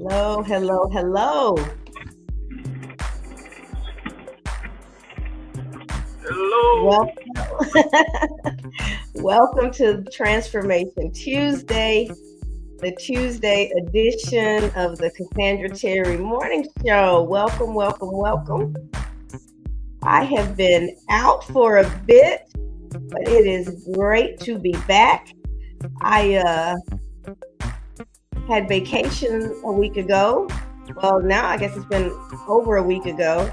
Hello, hello, hello. Hello. Welcome, welcome to Transformation Tuesday, the Tuesday edition of the Cassandra Terry Morning Show. Welcome, welcome, welcome. I have been out for a bit, but it is great to be back. I had vacation a week ago. Well, now I guess it's been over a week ago,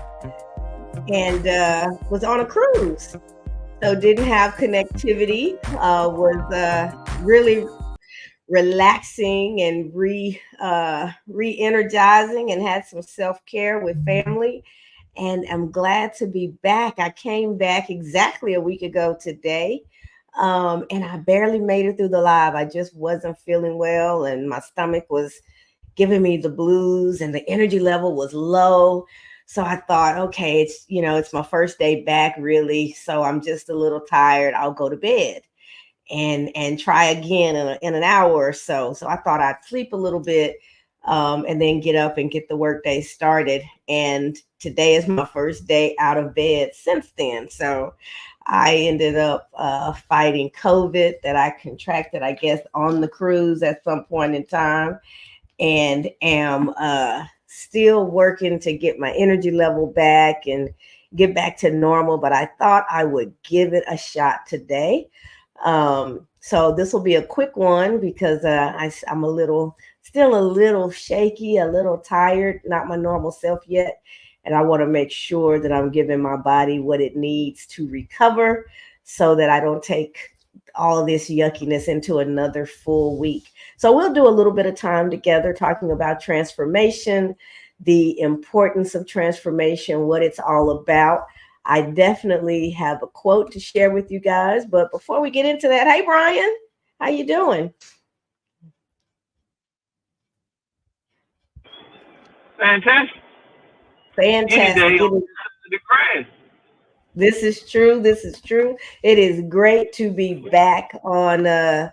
and was on a cruise. So didn't have connectivity. Was really relaxing and re-energizing, and had some self-care with family. And I'm glad to be back. I came back exactly a week ago today. And I barely made it through the live. I just wasn't feeling well, and my stomach was giving me the blues, and the energy level was low. So I thought, okay, it's my first day back, really. So I'm just a little tired. I'll go to bed and try again in an hour or so. So I thought I'd sleep a little bit, and then get up and get the workday started. And today is my first day out of bed since then. So I ended up fighting COVID that I contracted, I guess, on the cruise at some point in time, and am still working to get my energy level back and get back to normal. But I thought I would give it a shot today. So this will be a quick one because I'm still a little shaky, a little tired, not my normal self yet. And I want to make sure that I'm giving my body what it needs to recover so that I don't take all this yuckiness into another full week. So we'll do a little bit of time together talking about transformation, the importance of transformation, what it's all about. I definitely have a quote to share with you guys, but before we get into that, hey Brian, how you doing? Fantastic. Any Fantastic. day on the grass. This is true. This is true. It is great to be back on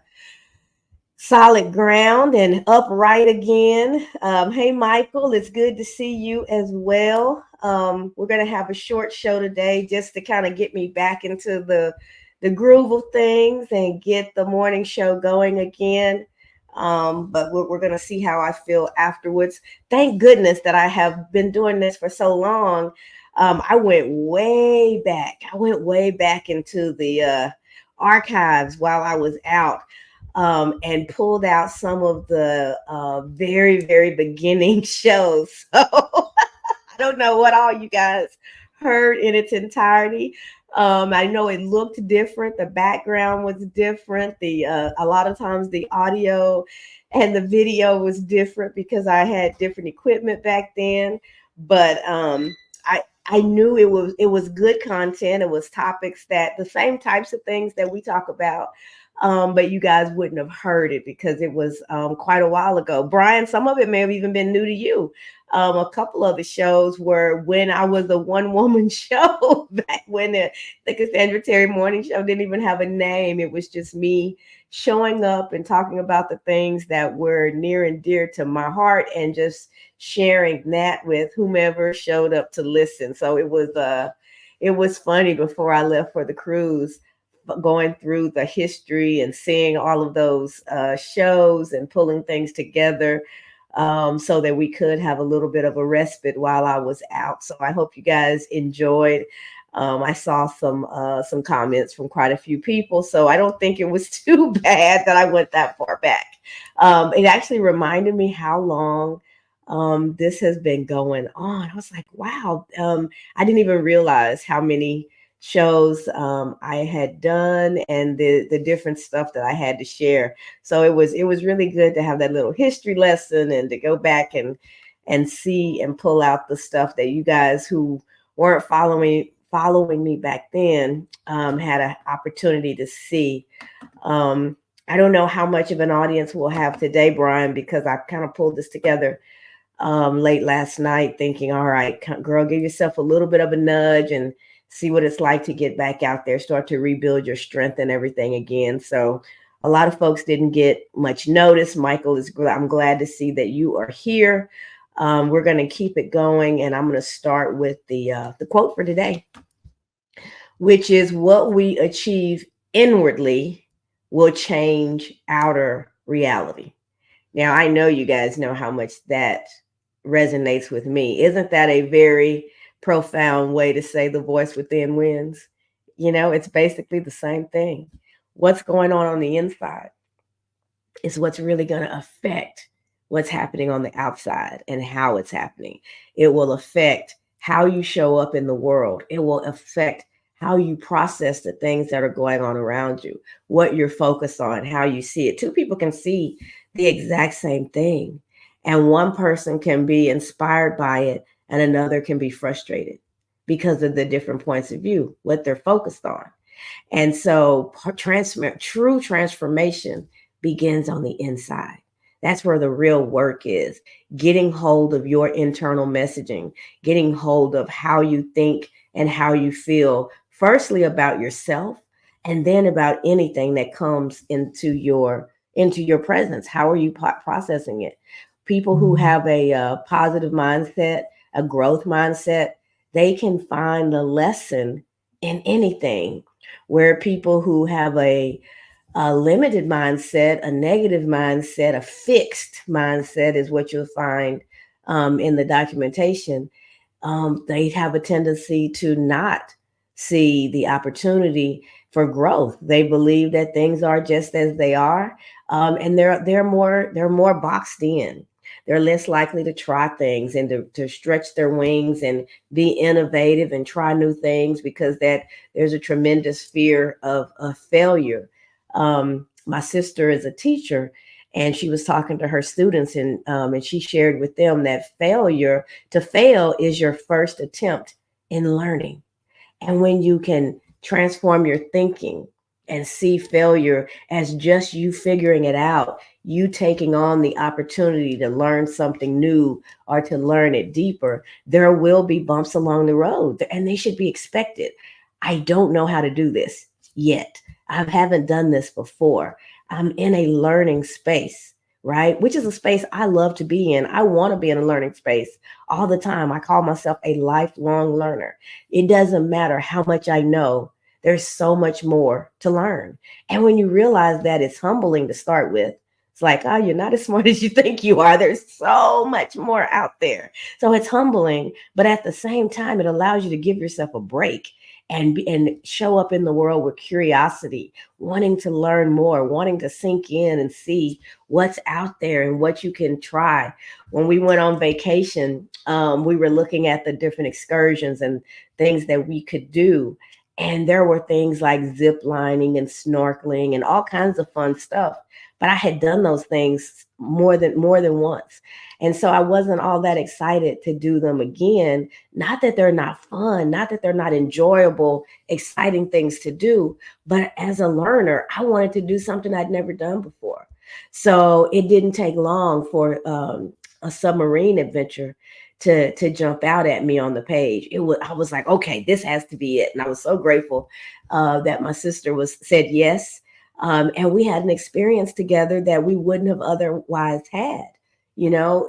solid ground and upright again. Hey, Michael, it's good to see you as well. We're going to have a short show today just to kind of get me back into the groove of things and get the morning show going again. But we're going to see how I feel afterwards. Thank goodness that I have been doing this for so long. I went way back. I went way back into the archives while I was out, and pulled out some of the very, very beginning shows. So I don't know what all you guys heard in its entirety. I know it looked different. The background was different. The A lot of times the audio and the video was different because I had different equipment back then. But I knew it was good content. It was topics that the same types of things that we talk about, but you guys wouldn't have heard it because it was quite a while ago. Brian, some of it may have even been new to you. A couple of the shows were when I was a one woman show back when the Cassandra Terry Morning Show didn't even have a name. It was just me showing up and talking about the things that were near and dear to my heart, and just sharing that with whomever showed up to listen. So it was funny before I left for the cruise, going through the history and seeing all of those shows and pulling things together, so that we could have a little bit of a respite while I was out. So I hope you guys enjoyed. I saw some comments from quite a few people, so I don't think it was too bad that I went that far back. It actually reminded me how long this has been going on. I was like, wow, I didn't even realize how many shows I had done, and the different stuff that I had to share. So it was really good to have that little history lesson and to go back and see and pull out the stuff that you guys who weren't following me back then had an opportunity to see. I don't know how much of an audience we'll have today, Brian, because I kind of pulled this together late last night, thinking, all right, girl, give yourself a little bit of a nudge and see what it's like to get back out there, start to rebuild your strength and everything again. So A lot of folks didn't get much notice. Michael, I'm glad to see that you are here. We're going to keep it going, and I'm going to start with the quote for today, which is what we achieve inwardly will change outer reality. Now, I know you guys know how much that resonates with me. Isn't that a very profound way to say the voice within wins? It's basically the same thing. What's going on the inside is what's really going to affect what's happening on the outside and how it's happening. It will affect how you show up in the world. It will affect how you process the things that are going on around you, what you're focused on, how you see it. Two people can see the exact same thing, and one person can be inspired by it, and another can be frustrated because of the different points of view, what they're focused on. And so true transformation begins on the inside. That's where the real work is, getting hold of your internal messaging, getting hold of how you think and how you feel, firstly about yourself, and then about anything that comes into your presence. How are you processing it? People who have a positive mindset, a growth mindset, they can find the lesson in anything, where people who have a limited mindset, a negative mindset, a fixed mindset is what you'll find in the documentation. They have a tendency to not see the opportunity for growth. They believe that things are just as they are, and they're more boxed in. They're less likely to try things and to stretch their wings and be innovative and try new things, because that there's a tremendous fear of failure. My sister is a teacher, and she was talking to her students, and she shared with them that to fail is your first attempt in learning. And when you can transform your thinking and see failure as just you figuring it out, you taking on the opportunity to learn something new or to learn it deeper, there will be bumps along the road, and they should be expected. I don't know how to do this yet. I haven't done this before. I'm in a learning space, right? Which is a space I love to be in. I want to be in a learning space all the time. I call myself a lifelong learner. It doesn't matter how much I know, there's so much more to learn. And when you realize that, it's humbling to start with. It's like, oh, you're not as smart as you think you are. There's so much more out there. So it's humbling, but at the same time, it allows you to give yourself a break and show up in the world with curiosity, wanting to learn more, wanting to sink in and see what's out there and what you can try. When we went on vacation, we were looking at the different excursions and things that we could do. And there were things like zip lining and snorkeling and all kinds of fun stuff. But I had done those things more than once. And so I wasn't all that excited to do them again. Not that they're not fun, not that they're not enjoyable, exciting things to do, but as a learner, I wanted to do something I'd never done before. So it didn't take long for a submarine adventure to jump out at me on the page. I was like, okay, this has to be it. And I was so grateful that my sister said yes. And we had an experience together that we wouldn't have otherwise had.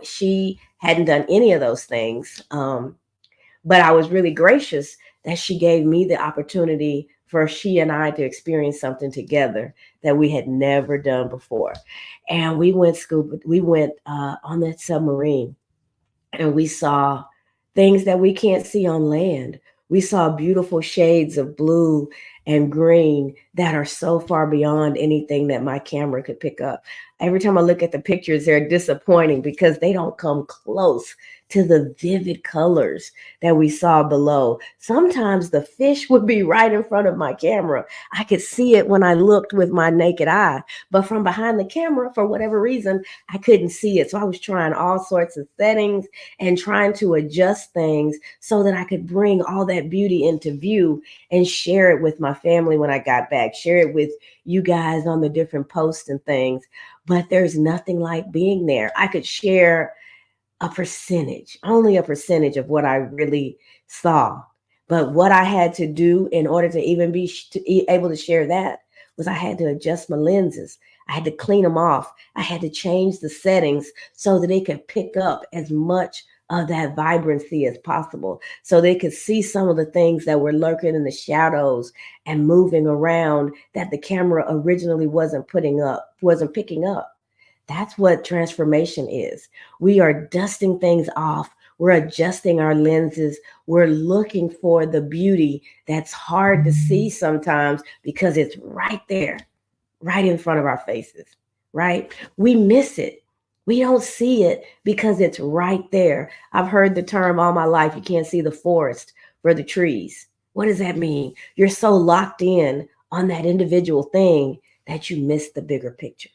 She hadn't done any of those things. But I was really gracious that she gave me the opportunity for she and I to experience something together that we had never done before. And we went on that submarine, and we saw things that we can't see on land. We saw beautiful shades of blue and green that are so far beyond anything that my camera could pick up. Every time I look at the pictures, they're disappointing because they don't come close to the vivid colors that we saw below. Sometimes the fish would be right in front of my camera. I could see it when I looked with my naked eye, but from behind the camera, for whatever reason, I couldn't see it. So I was trying all sorts of settings and trying to adjust things so that I could bring all that beauty into view and share it with my family when I got back, share it with you guys on the different posts and things. But there's nothing like being there. I could share a percentage, only a percentage of what I really saw. But what I had to do in order to even be able to share that was I had to adjust my lenses. I had to clean them off. I had to change the settings so that it could pick up as much of that vibrancy as possible. So they could see some of the things that were lurking in the shadows and moving around that the camera originally wasn't picking up. That's what transformation is. We are dusting things off. We're adjusting our lenses. We're looking for the beauty that's hard to see sometimes because it's right there, right in front of our faces, right? We miss it. We don't see it because it's right there. I've heard the term all my life, you can't see the forest for the trees. What does that mean? You're so locked in on that individual thing that you miss the bigger picture.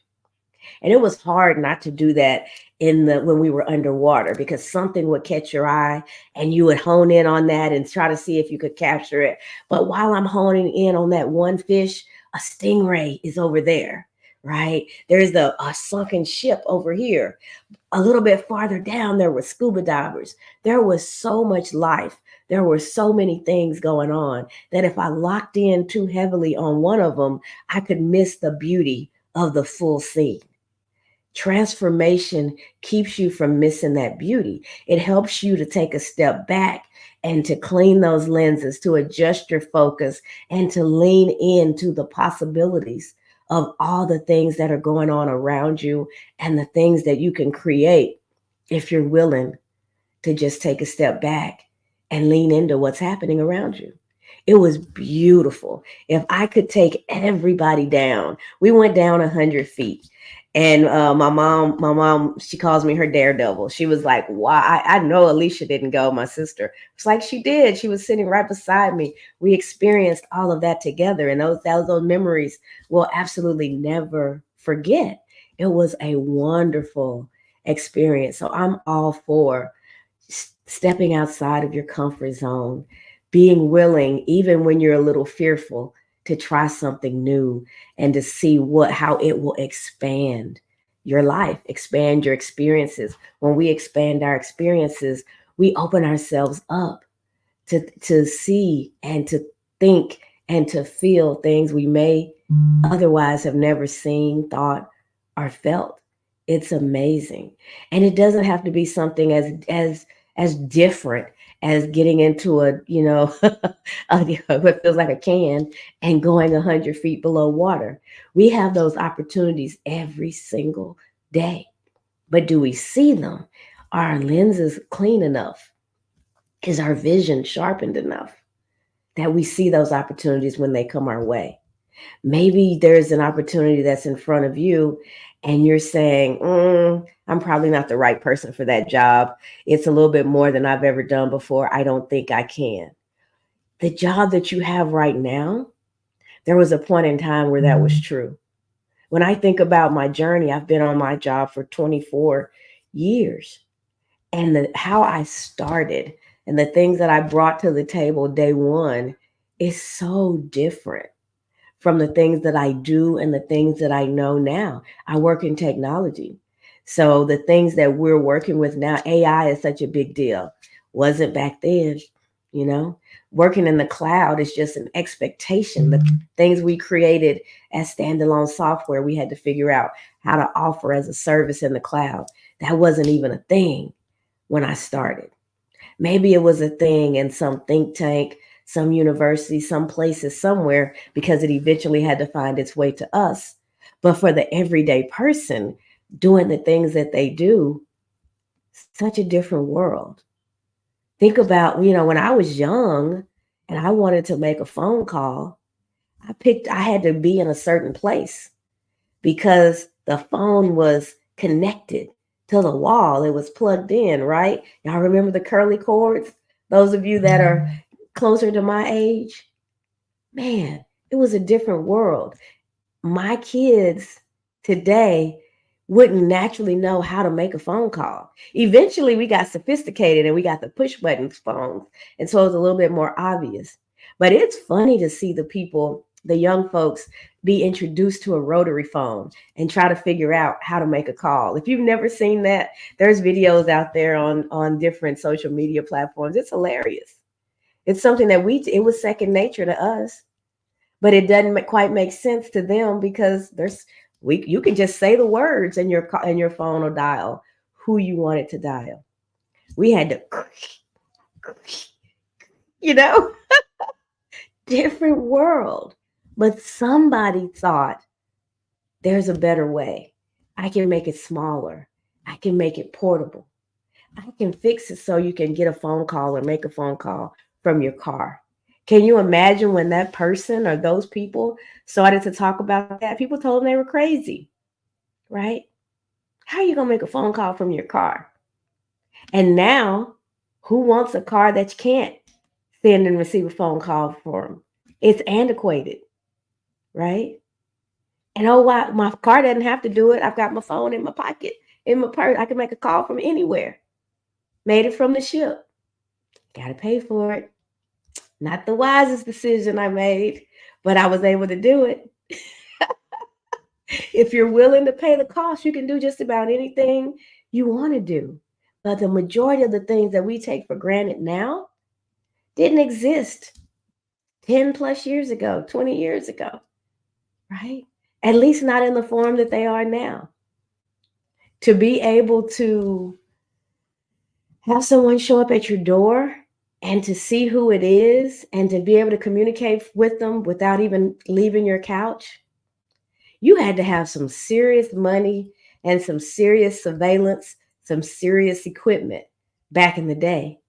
And it was hard not to do that in the when we were underwater because something would catch your eye and you would hone in on that and try to see if you could capture it. But while I'm honing in on that one fish, a stingray is over there, right? There's a sunken ship over here. A little bit farther down, there were scuba divers. There was so much life. There were so many things going on that if I locked in too heavily on one of them, I could miss the beauty of the full scene. Transformation keeps you from missing that beauty. It helps you to take a step back and to clean those lenses, to adjust your focus, and to lean into the possibilities of all the things that are going on around you and the things that you can create if you're willing to just take a step back and lean into what's happening around you. It was beautiful. If I could take everybody down, we went down 100 feet. And my mom, she calls me her daredevil. She was like, "Why? I know Alicia didn't go, my sister." It's like she did. She was sitting right beside me. We experienced all of that together, and those memories we'll absolutely never forget. It was a wonderful experience. So I'm all for stepping outside of your comfort zone, being willing, even when you're a little fearful, to try something new and to see how it will expand your life, expand your experiences. When we expand our experiences, we open ourselves up to see and to think and to feel things we may otherwise have never seen, thought, or felt. It's amazing. And it doesn't have to be something as different as getting into what feels like a can and going 100 feet below water. We have those opportunities every single day. But do we see them? Are our lenses clean enough? Is our vision sharpened enough that we see those opportunities when they come our way? Maybe there's an opportunity that's in front of you and you're saying, I'm probably not the right person for that job. It's a little bit more than I've ever done before. I don't think I can. The job that you have right now, there was a point in time where that was true. When I think about my journey, I've been on my job for 24 years. And how I started and the things that I brought to the table day one is so different from the things that I do and the things that I know now. I work in technology. So the things that we're working with now, AI is such a big deal. Wasn't back then, you know? Working in the cloud is just an expectation. The things we created as standalone software, we had to figure out how to offer as a service in the cloud. That wasn't even a thing when I started. Maybe it was a thing in some think tank, some university, some places, somewhere, because it eventually had to find its way to us. But for the everyday person doing the things that they do, such a different world. Think about, when I was young and I wanted to make a phone call, I had to be in a certain place because the phone was connected to the wall. It was plugged in, right? Y'all remember the curly cords? Those of you that are closer to my age, man, it was a different world. My kids today wouldn't naturally know how to make a phone call. Eventually, we got sophisticated and we got the push button phones. And so it's a little bit more obvious. But it's funny to see the young folks, be introduced to a rotary phone and try to figure out how to make a call. If you've never seen that, there's videos out there on different social media platforms. It's hilarious. It's something that it was second nature to us. but it doesn't quite make sense to them because you can just say the words and your phone will dial who you want it to dial. We had to, you know, different world. But somebody thought there's a better way. I can make it smaller. I can make it portable. I can fix it so you can get a phone call or make a phone call from your car. Can you imagine when that person or those people started to talk about that? People told them they were crazy, right? How are you going to make a phone call from your car? And now, who wants a car that you can't send and receive a phone call from? It's antiquated, right? And oh, why my car doesn't have to do it. I've got my phone in my pocket, in my purse. I can make a call from anywhere. Made it from the ship. Got to pay for it. Not the wisest decision I made, but I was able to do it. If you're willing to pay the cost, you can do just about anything you want to do. But the majority of the things that we take for granted now didn't exist 10 plus years ago, 20 years ago, right? At least not in the form that they are now. To be able to have someone show up at your door and to see who it is and to be able to communicate with them without even leaving your couch, you had to have some serious money and some serious surveillance, some serious equipment back in the day.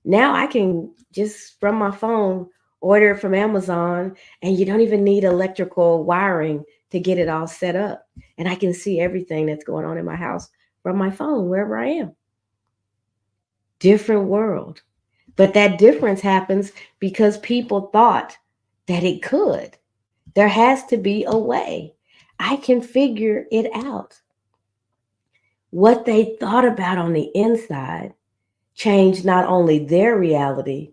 Now I can just from my phone order it from Amazon, and you don't even need electrical wiring to get it all set up. And I can see everything that's going on in my house from my phone wherever I am. Different world. But that difference happens because people thought that it could. There has to be a way. I can figure it out. What they thought about on the inside changed not only their reality,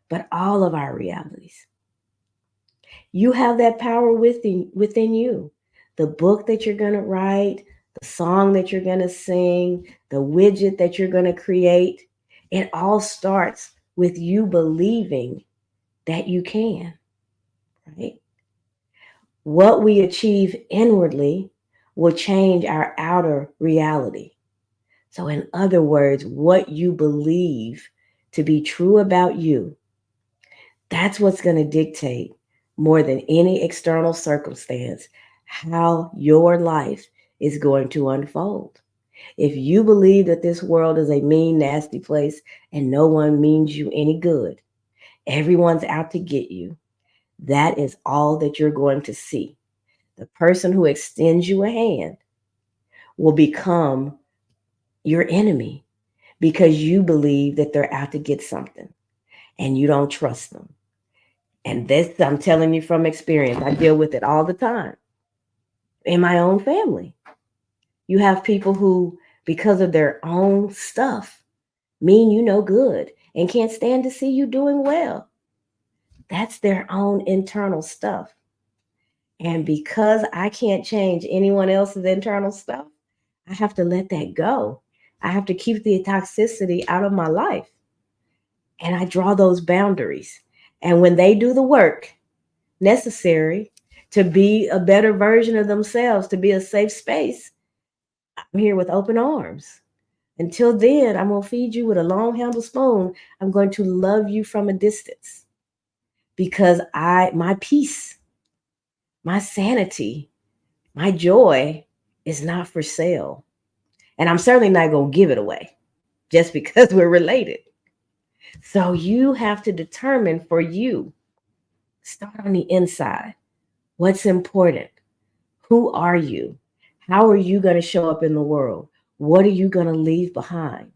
but all of our realities. You have that power within you. The book that you're going to write, the song that you're going to sing, the widget that you're going to create, it all starts with you believing that you can, right? What we achieve inwardly will change our outer reality. So, in other words, what you believe to be true about you, that's what's going to dictate more than any external circumstance how your life is going to unfold. If you believe that this world is a mean, nasty place and no one means you any good, everyone's out to get you, that is all that you're going to see. The person who extends you a hand will become your enemy because you believe that they're out to get something and you don't trust them. And this, I'm telling you from experience, I deal with it all the time in my own family. You have people who, because of their own stuff, mean you no good and can't stand to see you doing well. That's their own internal stuff. And because I can't change anyone else's internal stuff, I have to let that go. I have to keep the toxicity out of my life. And I draw those boundaries. And when they do the work necessary to be a better version of themselves, to be a safe space, I'm here with open arms. Until then, I'm going to feed you with a long handle spoon. I'm going to love you from a distance because my peace, my sanity, my joy is not for sale. And I'm certainly not going to give it away just because we're related. So you have to determine for you, start on the inside. What's important? Who are you? How are you going to show up in the world? What are you going to leave behind?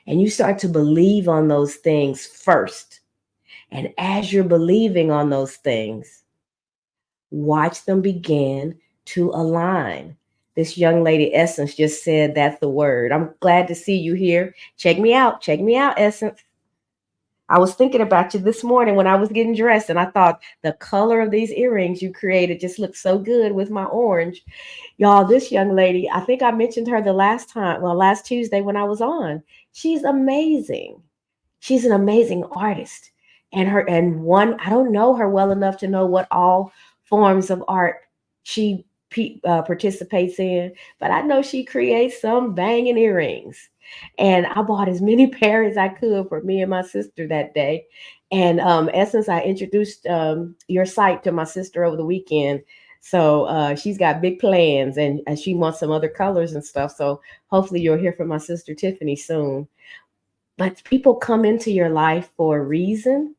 And you start to believe on those things first. And as you're believing on those things, watch them begin to align. This young lady, Essence, just said that's the word. I'm glad to see you here. Check me out. Check me out, Essence. I was thinking about you this morning when I was getting dressed, and I thought the color of these earrings you created just looked so good with my orange. Y'all, this young lady, I think I mentioned her the last time, well, last Tuesday when I was on. She's amazing. She's an amazing artist. and one, I don't know her well enough to know what all forms of art she participates in, but I know she creates some banging earrings. And I bought as many pair as I could for me and my sister that day. And Essence, I introduced your site to my sister over the weekend. So she's got big plans, and she wants some other colors and stuff. So hopefully you'll hear from my sister Tiffany soon. But people come into your life for a reason,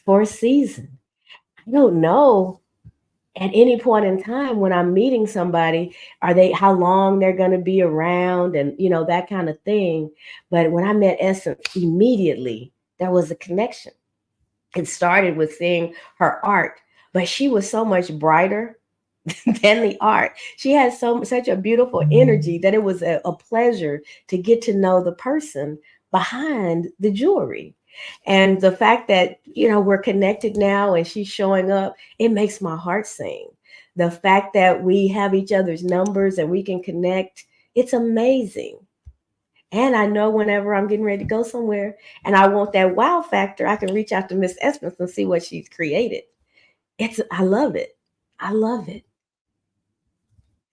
for a season. I don't know at any point in time when I'm meeting somebody, are they how long they're going to be around, and that kind of thing. But when I met Essence, immediately there was a connection. It started with seeing her art, but she was so much brighter than the art. She had such a beautiful energy that it was a pleasure to get to know the person behind the jewelry. And the fact that, we're connected now and she's showing up, it makes my heart sing. The fact that we have each other's numbers and we can connect, it's amazing. And I know whenever I'm getting ready to go somewhere and I want that wow factor, I can reach out to Miss Espins and see what she's created. I love it. I love it.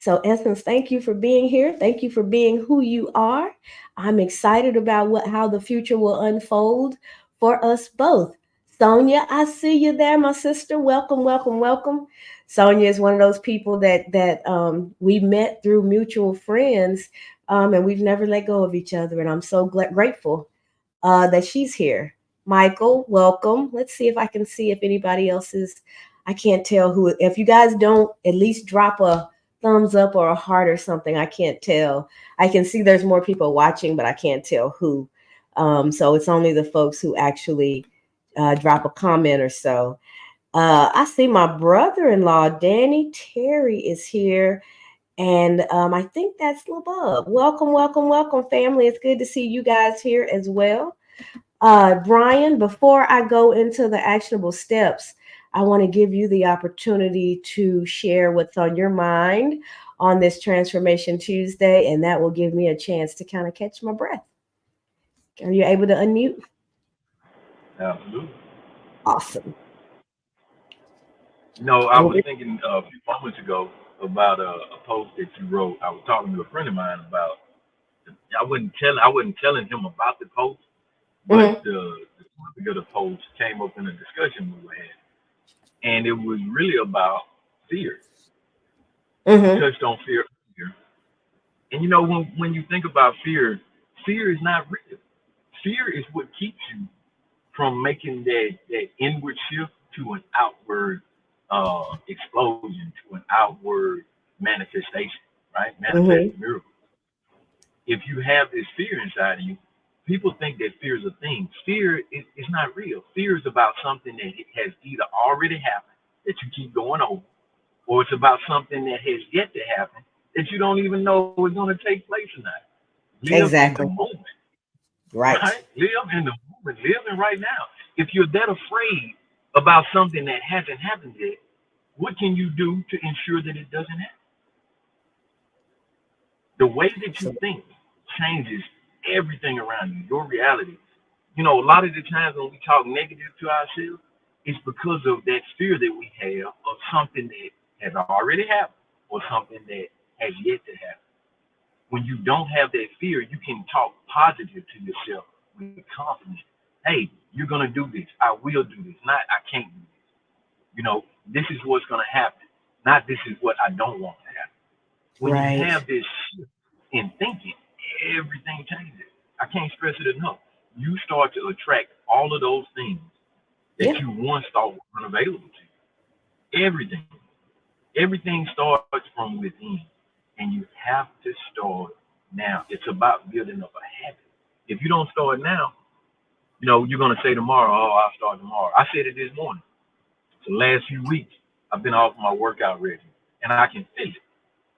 So, Essence, thank you for being here. Thank you for being who you are. I'm excited about how the future will unfold for us both. Sonia, I see you there, my sister. Welcome, welcome, welcome. Sonia is one of those people that we met through mutual friends, and we've never let go of each other. And I'm so grateful that she's here. Michael, welcome. Let's see if I can see if anybody else is. I can't tell who. If you guys don't at least drop a thumbs up or a heart or something, I can't tell. I can see there's more people watching, but I can't tell who. So it's only the folks who actually drop a comment or so. I see my brother-in-law, Danny Terry, is here. And I think that's LeBub. Welcome, welcome, welcome, family. It's good to see you guys here as well. Brian, before I go into the actionable steps, I want to give you the opportunity to share what's on your mind on this Transformation Tuesday, and that will give me a chance to kind of catch my breath. Are you able to unmute? Absolutely. Awesome. I And was thinking a few moments ago about a post that you wrote. I was talking to a friend of mine about. I wasn't telling him about the post, but mm-hmm, the topic of the post came up in a discussion we were having, and it was really about fear. You mm-hmm, touched on fear, and when you think about fear, fear is not real. Fear is what keeps you from making that inward shift to an outward explosion, to an outward manifestation, right? mm-hmm. Manifesting miracles. If you have this fear inside of you, people think that fear is a thing. Fear is not real. Fear is about something that has either already happened that you keep going over, or it's about something that has yet to happen that you don't even know is going to take place or not. Live in the Exactly. moment, Right. right? Live in the moment. Live in right now. If you're that afraid about something that hasn't happened yet, what can you do to ensure that it doesn't happen? The way that you So, think changes everything around you, your reality. A lot of the times when we talk negative to ourselves, it's because of that fear that we have of something that has already happened or something that has yet to happen. When you don't have that fear, you can talk positive to yourself with confidence. Hey, you're going to do this. I will do this. Not, I can't do this. This is what's going to happen. Not, this is what I don't want to happen. When you right. have this shift in thinking, everything changes. I can't stress it enough. You start to attract all of those things that Yeah. you once thought were unavailable to you. Everything. Everything starts from within. And you have to start now. It's about building up a habit. If you don't start now, you're going to say tomorrow, oh, I'll start tomorrow. I said it this morning. The last few weeks, I've been off my workout regimen, and I can feel it,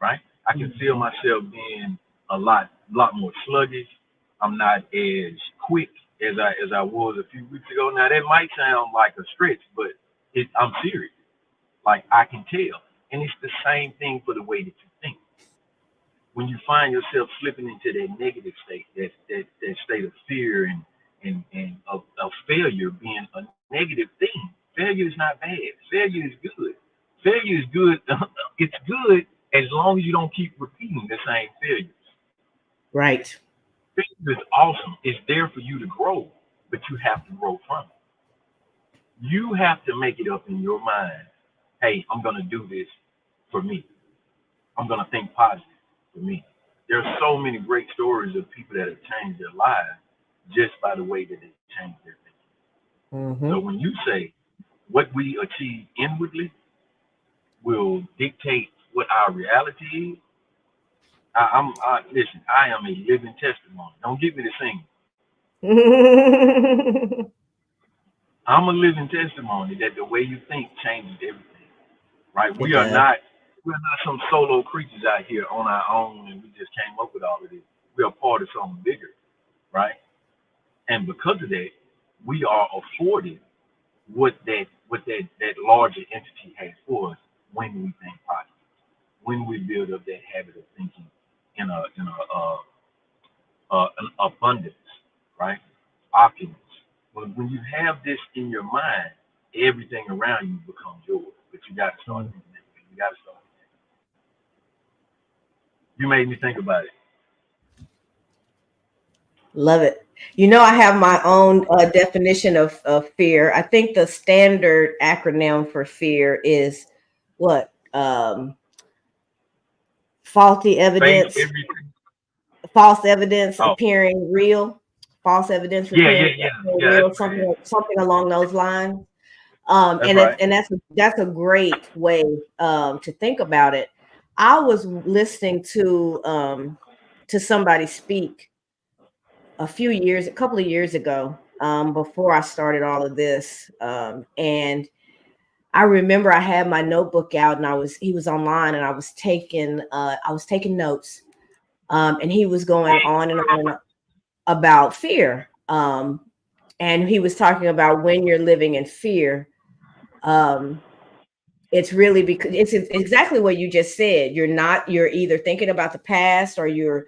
right? I can feel Mhm. myself being a lot more sluggish. I'm not as quick as I was a few weeks ago. Now that might sound like a stretch, but I'm serious. Like I can tell, and it's the same thing for the way that you think. When you find yourself slipping into that negative state, that state of fear and of failure being a negative thing. Failure is not bad. Failure is good. Failure is good. It's good as long as you don't keep repeating the same failures. Right. Failure is awesome. It's there for you to grow, but you have to grow from it. You have to make it up in your mind. Hey, I'm gonna do this for me. I'm gonna think positive for me. There's so many great stories of people that have changed their lives just by the way that they changed their thinking. So Mm-hmm. when you say what we achieve inwardly will dictate what our reality is, listen. I am a living testimony. Don't get me to sing. I'm a living testimony that the way you think changes everything. Right? It We are does. not some solo creatures out here on our own and we just came up with all of this. We are part of something bigger, right? And because of that, we are afforded what that larger entity has for us when we think positive, when we build up that habit of thinking in an abundance, right? Opulence. When you have this in your mind, everything around you becomes yours. But you got to start Mm. thinking that way. You got to start. You made me think about it. Love it. I have my own definition of fear. I think the standard acronym for fear is what? Faulty Face evidence, everything. false evidence Oh, appearing real, false evidence yeah, yeah, appearing yeah, yeah. That's real, what it is. something along those lines. That's right. And that's a great way to think about it. I was listening to somebody speak a couple of years ago, before I started all of this, and I remember I had my notebook out, and he was online, and I was taking notes, and he was going on and on about fear, and he was talking about when you're living in fear. Um, it's really because it's exactly what you just said. You're either thinking about the past, or you're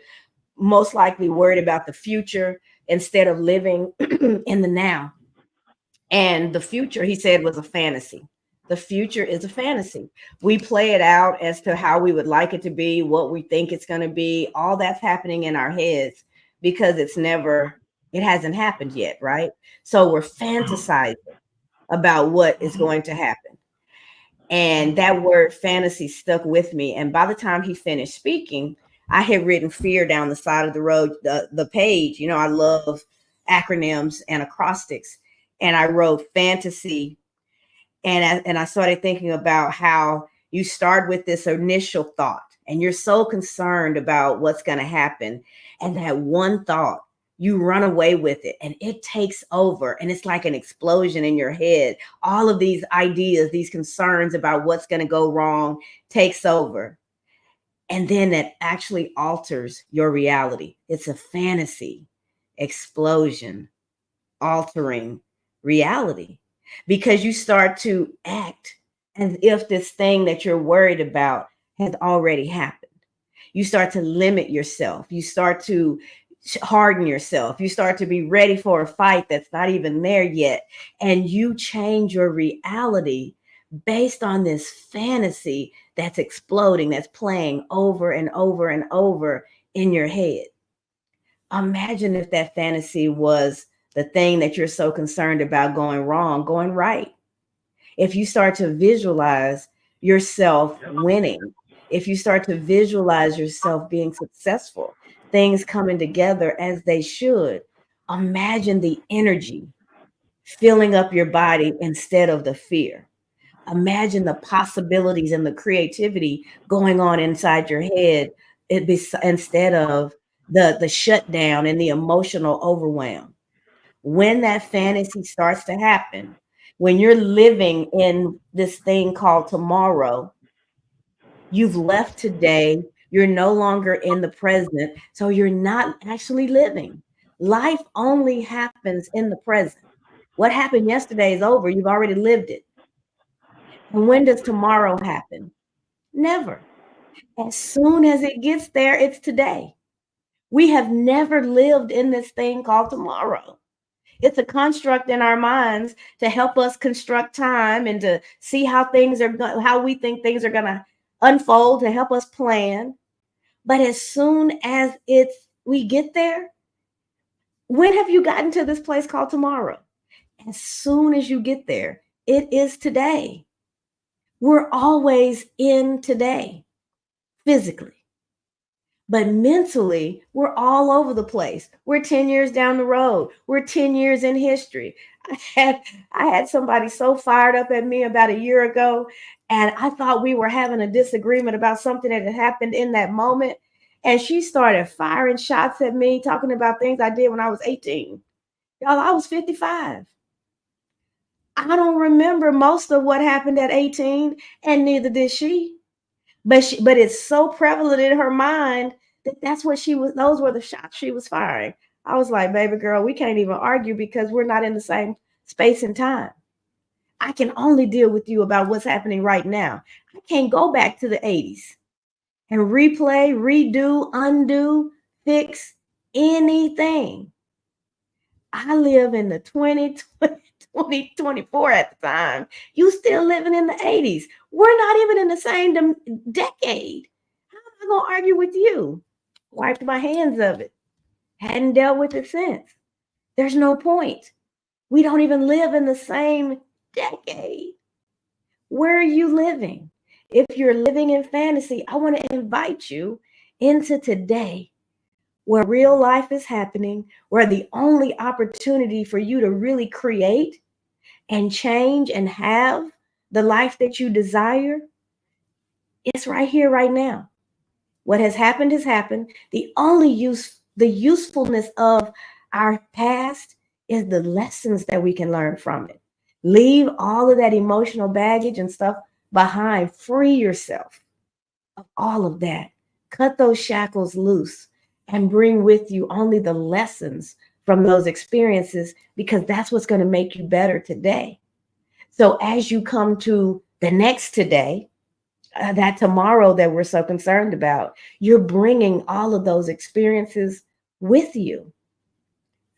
most likely worried about the future instead of living in the now. And the future, he said, was a fantasy. The future is a fantasy. We play it out as to how we would like it to be, what we think it's going to be. All that's happening in our heads because it hasn't happened yet, right? So we're fantasizing about what is Mm-hmm. going to happen. And that word fantasy stuck with me. And by the time he finished speaking, I had written fear down the side of the road, the page. I love acronyms and acrostics. And I wrote fantasy. And I started thinking about how you start with this initial thought and you're so concerned about what's going to happen. And that one thought, you run away with it and it takes over. And it's like an explosion in your head. All of these ideas, these concerns about what's going to go wrong takes over. And then that actually alters your reality. It's a fantasy explosion altering reality because you start to act as if this thing that you're worried about has already happened. You start to limit yourself. You start to harden yourself. You start to be ready for a fight that's not even there yet. And you change your reality based on this fantasy that's exploding, that's playing over and over and over in your head. Imagine if that fantasy was the thing that you're so concerned about going wrong, going right. If you start to visualize yourself winning, if you start to visualize yourself being successful, things coming together as they should, imagine the energy filling up your body instead of the fear. Imagine the possibilities and the creativity going on inside your head instead of the shutdown and the emotional overwhelm. When that fantasy starts to happen, when you're living in this thing called tomorrow, you've left today, you're no longer in the present, so you're not actually living. Life only happens in the present. What happened yesterday is over, you've already lived it. And when does tomorrow happen? Never. As soon as it gets there, it's today. We have never lived in this thing called tomorrow. It's a construct in our minds to help us construct time and to see how how we think things are going to unfold, to help us plan. But as soon as we get there, when have you gotten to this place called tomorrow? As soon as you get there, it is today. We're always in today physically. But mentally, we're all over the place. We're 10 years down the road. We're 10 years in history. I had I had somebody so fired up at me about a year ago, and I thought we were having a disagreement about something that had happened in that moment. And she started firing shots at me, talking about things I did when I was 18. Y'all, I was 55. I don't remember most of what happened at 18, and neither did she. But it's so prevalent in her mind that that's what she was. Those were the shots she was firing. I was like, baby girl, we can't even argue because we're not in the same space and time. I can only deal with you about what's happening right now. I can't go back to the 80s and replay, redo, undo, fix anything. I live in the 2024 at the time. You still living in the 80s. We're not even in the same decade. How am I going to argue with you? Wiped my hands of it. Hadn't dealt with it since. There's no point. We don't even live in the same decade. Where are you living? If you're living in fantasy, I want to invite you into today where real life is happening, where the only opportunity for you to really create and change and have the life that you desire is right here, right now. What has happened has happened. The usefulness of our past is the lessons that we can learn from it. Leave all of that emotional baggage and stuff behind. Free yourself of all of that. Cut those shackles loose and bring with you only the lessons from those experiences because that's what's going to make you better today. So as you come to the next today, that tomorrow that we're so concerned about, you're bringing all of those experiences with you.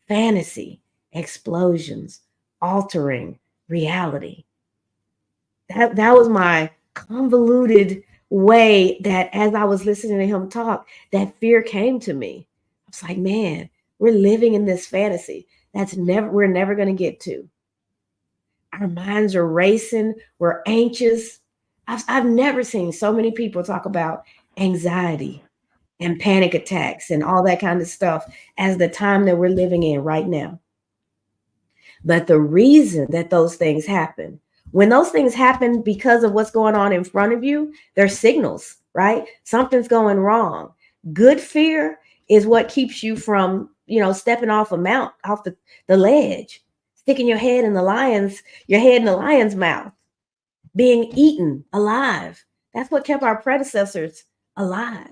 Fantasy, explosions, altering reality. That was my convoluted way that as I was listening to him talk, that fear came to me. I was like, man, we're living in this fantasy we're never going to get to. Our minds are racing, we're anxious. I've never seen so many people talk about anxiety and panic attacks and all that kind of stuff as the time that we're living in right now. But the reason that those things happen, when those things happen because of what's going on in front of you, they're signals, right? Something's going wrong. Good fear is what keeps you from, stepping off off the ledge, sticking your head in the lion's mouth, being eaten alive. That's what kept our predecessors alive.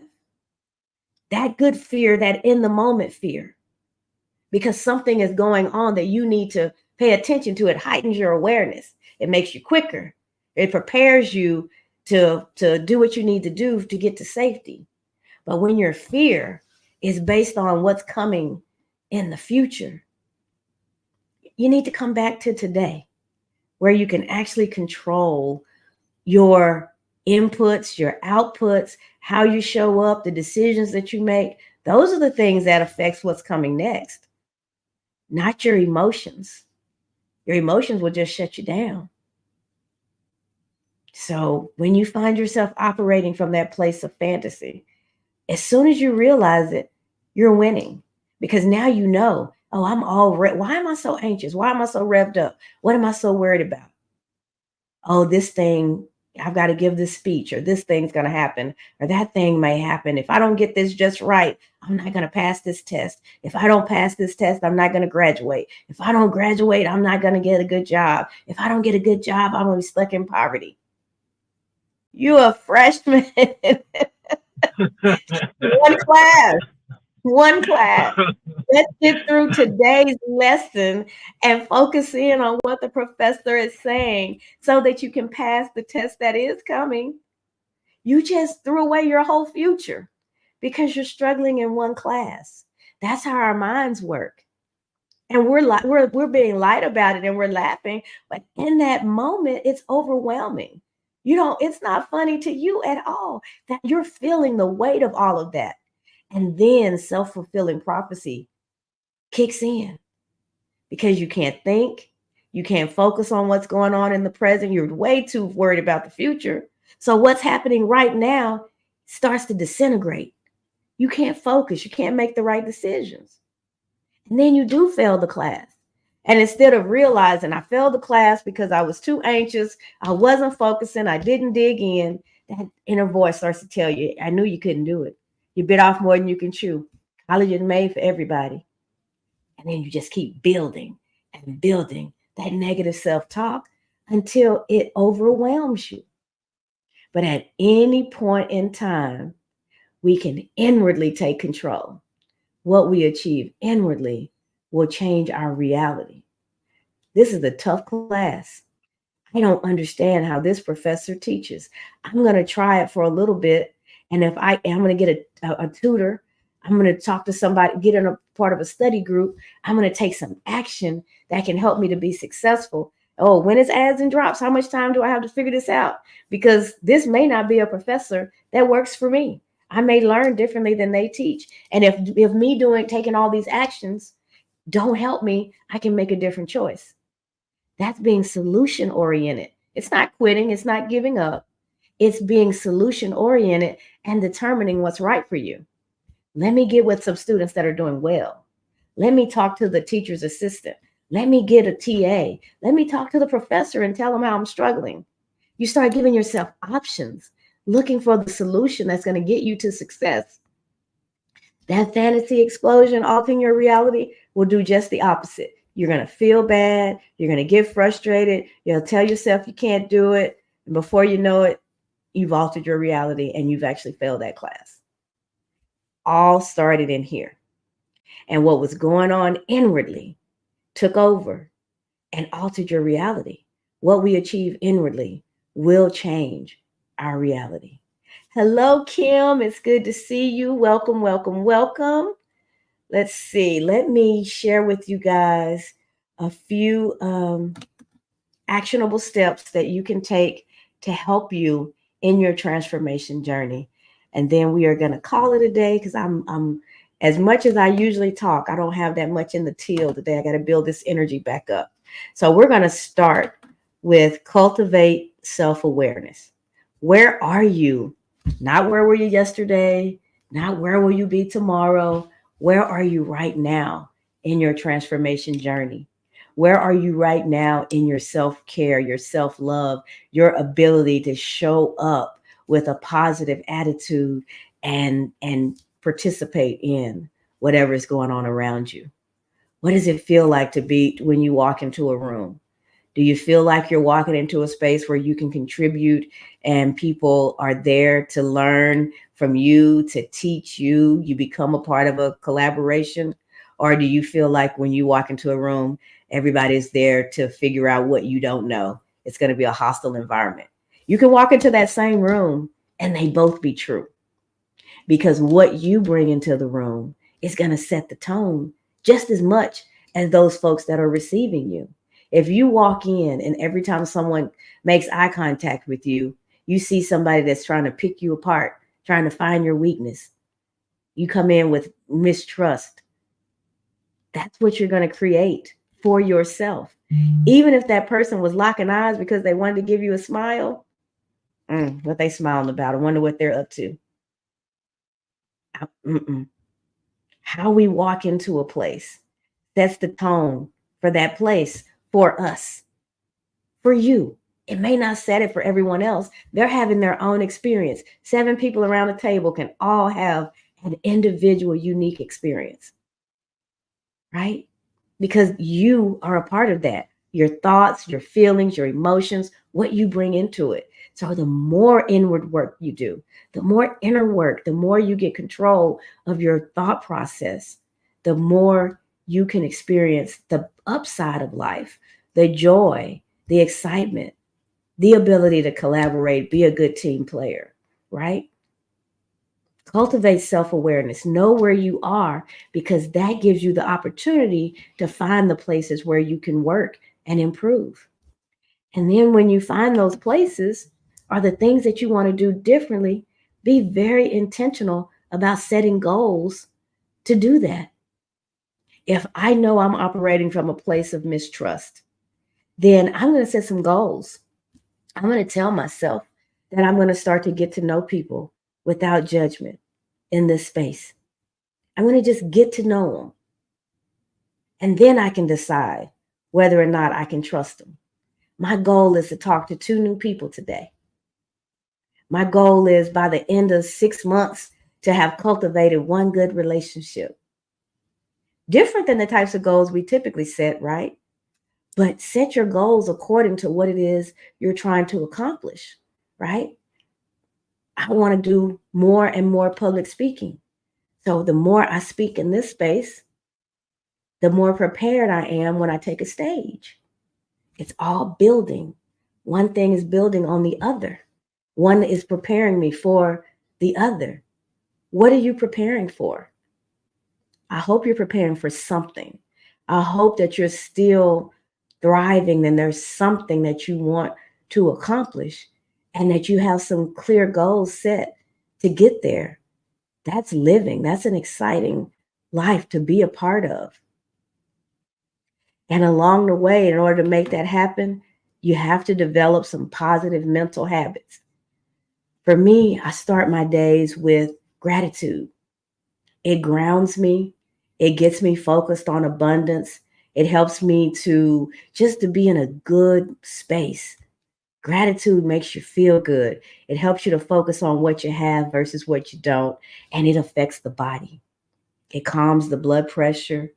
That good fear, that in the moment fear, because something is going on that you need to pay attention to. It heightens your awareness. It makes you quicker. It prepares you to do what you need to do to get to safety. But when your fear is based on what's coming in the future, you need to come back to today where you can actually control your inputs, your outputs, how you show up, the decisions that you make. Those are the things that affects what's coming next, not your emotions. Your emotions will just shut you down. So when you find yourself operating from that place of fantasy, as soon as you realize it, you're winning because now you know, oh, why am I so anxious? Why am I so revved up? What am I so worried about? Oh, this thing, I've got to give this speech, or this thing's going to happen, or that thing may happen. If I don't get this just right, I'm not going to pass this test. If I don't pass this test, I'm not going to graduate. If I don't graduate, I'm not going to get a good job. If I don't get a good job, I'm going to be stuck in poverty. You a freshman. One class. One class. Let's get through today's lesson and focus in on what the professor is saying so that you can pass the test that is coming. You just threw away your whole future because you're struggling in one class. That's how our minds work. And we're being light about it and we're laughing, but in that moment it's overwhelming. You know, it's not funny to you at all that you're feeling the weight of all of that. And then self-fulfilling prophecy kicks in because you can't think, you can't focus on what's going on in the present. You're way too worried about the future. So what's happening right now starts to disintegrate. You can't focus, you can't make the right decisions. And then you do fail the class. And instead of realizing I failed the class because I was too anxious, I wasn't focusing, I didn't dig in, that inner voice starts to tell you, I knew you couldn't do it. You bit off more than you can chew. College is made for everybody. And then you just keep building and building that negative self talk until it overwhelms you. But at any point in time, we can inwardly take control. What we achieve inwardly will change our reality. This is a tough class. I don't understand how this professor teaches. I'm going to try it for a little bit. And if I'm going to get a tutor, I'm going to talk to somebody, get in a part of a study group. I'm going to take some action that can help me to be successful. Oh, when it's adds and drops, how much time do I have to figure this out? Because this may not be a professor that works for me. I may learn differently than they teach. And if me doing taking all these actions don't help me, I can make a different choice. That's being solution oriented. It's not quitting, it's not giving up. It's being solution oriented and determining what's right for you. Let me get with some students that are doing well. Let me talk to the teacher's assistant. Let me get a TA. Let me talk to the professor and tell them how I'm struggling. You start giving yourself options, looking for the solution that's going to get you to success. That fantasy explosion altering your reality will do just the opposite. You're going to feel bad. You're going to get frustrated. You'll tell yourself you can't do it. And before you know it, you've altered your reality and you've actually failed that class. All started in here. And what was going on inwardly took over and altered your reality. What we achieve inwardly will change our reality. Hello, Kim. It's good to see you. Welcome, welcome, welcome. Let's see. Let me share with you guys a few actionable steps that you can take to help you in your transformation journey. And then we are going to call it a day because I'm as much as I usually talk, I don't have that much in the till today. I got to build this energy back up. So we're going to start with cultivate self-awareness. Where are you? Not where were you yesterday, not where will you be tomorrow. Where are you right now in your transformation journey? Where are you right now in your self-care, your self-love, your ability to show up with a positive attitude and participate in whatever is going on around you? What does it feel like to be when you walk into a room? Do you feel like you're walking into a space where you can contribute and people are there to learn from you, to teach you, you become a part of a collaboration? Or do you feel like when you walk into a room, everybody's there to figure out what you don't know? It's going to be a hostile environment. You can walk into that same room and they both be true because what you bring into the room is going to set the tone just as much as those folks that are receiving you. If you walk in and every time someone makes eye contact with you, you see somebody that's trying to pick you apart, trying to find your weakness, you come in with mistrust. That's what you're going to create for yourself. Even if that person was locking eyes because they wanted to give you a smile, what they smiling about? I wonder what they're up to. Mm-mm. How we walk into a place sets the tone for that place, for us, for you. It may not set it for everyone else. They're having their own experience. 7 people around the table can all have an individual, unique experience, right? Because you are a part of that. Your thoughts, your feelings, your emotions, what you bring into it. So the more inward work you do, the more inner work, the more you get control of your thought process, the more you can experience the upside of life, the joy, the excitement, the ability to collaborate, be a good team player, right? Cultivate self awareness. Know where you are because that gives you the opportunity to find the places where you can work and improve. And then when you find those places or the things that you want to do differently, be very intentional about setting goals to do that. If I know I'm operating from a place of mistrust, then I'm going to set some goals. I'm going to tell myself that I'm going to start to get to know people without judgment in this space. I'm going to just get to know them. And then I can decide whether or not I can trust them. My goal is to talk to 2 new people today. My goal is by the end of 6 months to have cultivated one good relationship. Different than the types of goals we typically set, right? But set your goals according to what it is you're trying to accomplish, right? I want to do more and more public speaking. So the more I speak in this space, the more prepared I am when I take a stage. It's all building. One thing is building on the other. One is preparing me for the other. What are you preparing for? I hope you're preparing for something. I hope that you're still thriving and there's something that you want to accomplish and that you have some clear goals set to get there. That's living. That's an exciting life to be a part of. And along the way, in order to make that happen, you have to develop some positive mental habits. For me, I start my days with gratitude. It grounds me. It gets me focused on abundance. It helps me to just to be in a good space. Gratitude makes you feel good. It helps you to focus on what you have versus what you don't, and it affects the body. It calms the blood pressure,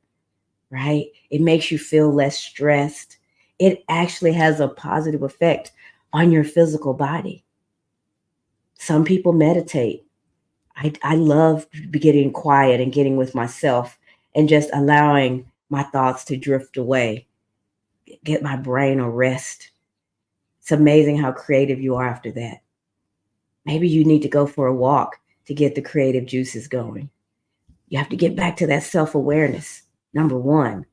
right? It makes you feel less stressed. It actually has a positive effect on your physical body. Some people meditate. I love getting quiet and getting with myself and just allowing my thoughts to drift away, get my brain a rest. It's amazing how creative you are after that. Maybe you need to go for a walk to get the creative juices going. You have to get back to that self awareness, number one,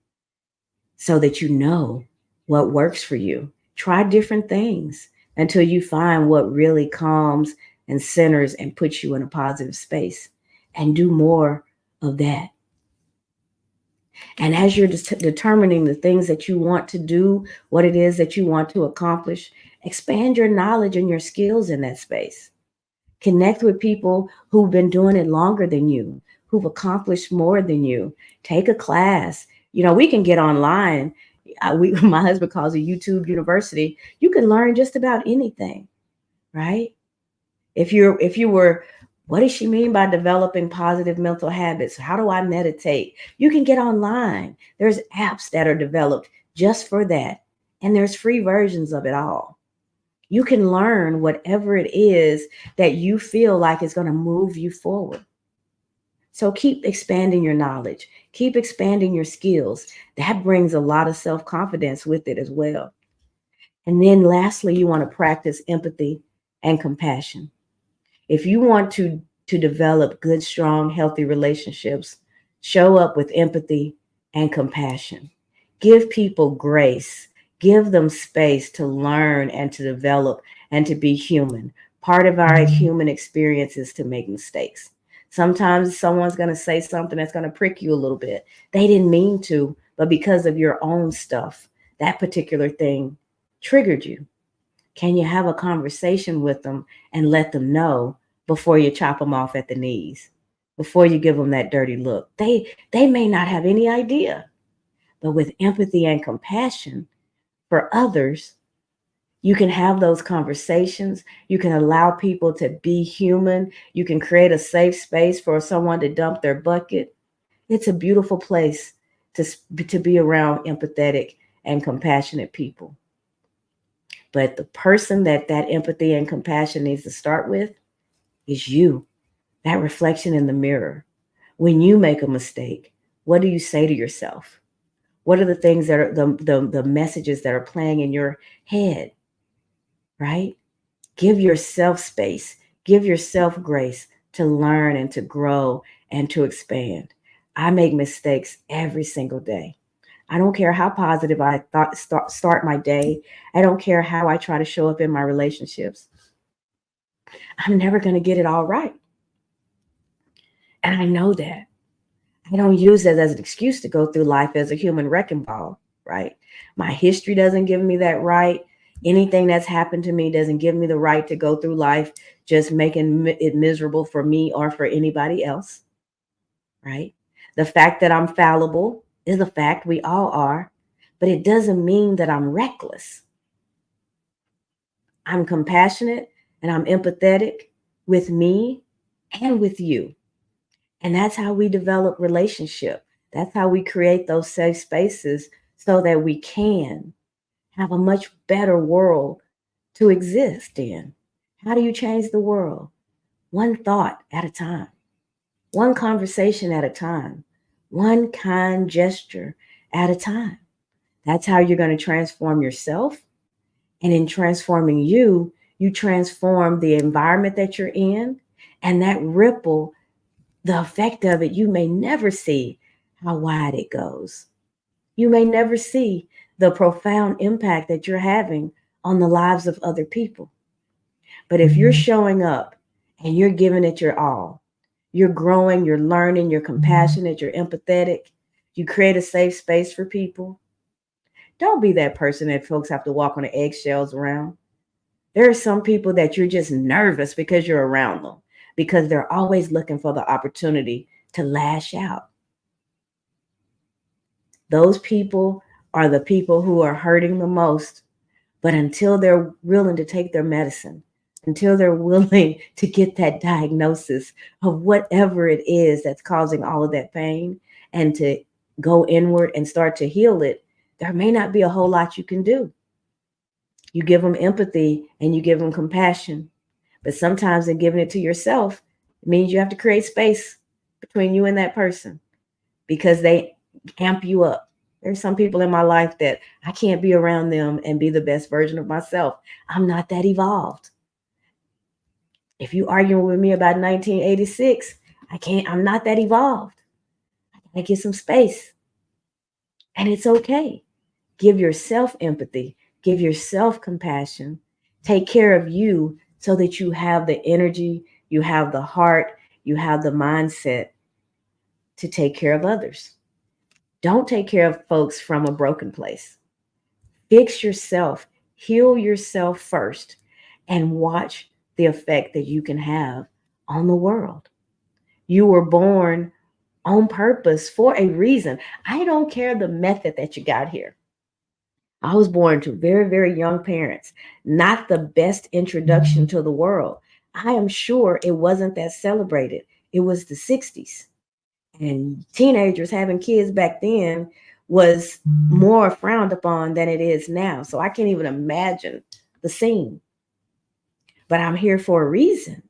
so that you know what works for you. Try different things until you find what really calms and centers and puts you in a positive space and do more of that. And as you're determining the things that you want to do, what it is that you want to accomplish, expand your knowledge and your skills in that space. Connect with people who've been doing it longer than you, who've accomplished more than you. Take a class. We can get online. My husband calls it YouTube University. You can learn just about anything, right? If you were, what does she mean by developing positive mental habits? How do I meditate? You can get online. There's apps that are developed just for that, and there's free versions of it all. You can learn whatever it is that you feel like is going to move you forward. So keep expanding your knowledge, keep expanding your skills. That brings a lot of self confidence with it as well. And then lastly, you want to practice empathy and compassion. If you want to develop good, strong, healthy relationships, show up with empathy and compassion. Give people grace. Give them space to learn and to develop and to be human. Part of our human experience is to make mistakes. Sometimes someone's going to say something that's going to prick you a little bit. They didn't mean to, but because of your own stuff, that particular thing triggered you. Can you have a conversation with them and let them know before you chop them off at the knees, before you give them that dirty look? They may not have any idea, but with empathy and compassion for others, you can have those conversations. You can allow people to be human. You can create a safe space for someone to dump their bucket. It's a beautiful place to, to be around empathetic and compassionate people. But the person that empathy and compassion needs to start with is you, that reflection in the mirror. When you make a mistake, what do you say to yourself? What are the things that are the messages that are playing in your head, right? Give yourself space, give yourself grace. to learn and to grow and to expand. I make mistakes every single day. I don't care how positive I start my day. I don't care how I try to show up in my relationships. I'm never going to get it all right. And I know that. I don't use it as an excuse to go through life as a human wrecking ball, right? My history doesn't give me that right. Anything that's happened to me doesn't give me the right to go through life just making it miserable for me or for anybody else, right? The fact that I'm fallible is a fact. We all are. But it doesn't mean that I'm reckless. I'm compassionate and I'm empathetic with me and with you. And that's how we develop relationship. That's how we create those safe spaces so that we can have a much better world to exist in. How do you change the world? One thought at a time, one conversation at a time, one kind gesture at a time. That's how you're going to transform yourself. And in transforming you, you transform the environment that you're in, and that ripple, the effect of it, you may never see how wide it goes. You may never see the profound impact that you're having on the lives of other people. But if you're showing up and you're giving it your all, you're growing, you're learning, you're compassionate, you're empathetic, you create a safe space for people. Don't be that person that folks have to walk on the eggshells around. There are some people that you're just nervous because you're around them, because they're always looking for the opportunity to lash out. Those people are the people who are hurting the most. But until they're willing to take their medicine, until they're willing to get that diagnosis of whatever it is that's causing all of that pain and to go inward and start to heal it, there may not be a whole lot you can do. You give them empathy and you give them compassion. But sometimes in giving it to yourself, it means you have to create space between you and that person because they amp you up. There's some people in my life that I can't be around them and be the best version of myself. I'm not that evolved. If you arguing with me about 1986, I'm not that evolved. I gotta get some space. And it's okay. Give yourself empathy, give yourself compassion, take care of you so that you have the energy, you have the heart, you have the mindset to take care of others. Don't take care of folks from a broken place. Fix yourself, heal yourself first, and watch the effect that you can have on the world. You were born on purpose for a reason. I don't care the method that you got here. I was born to very, very young parents, not the best introduction to the world. I am sure it wasn't that celebrated. It was the 60s. And teenagers having kids back then was more frowned upon than it is now. So I can't even imagine the scene. But I'm here for a reason.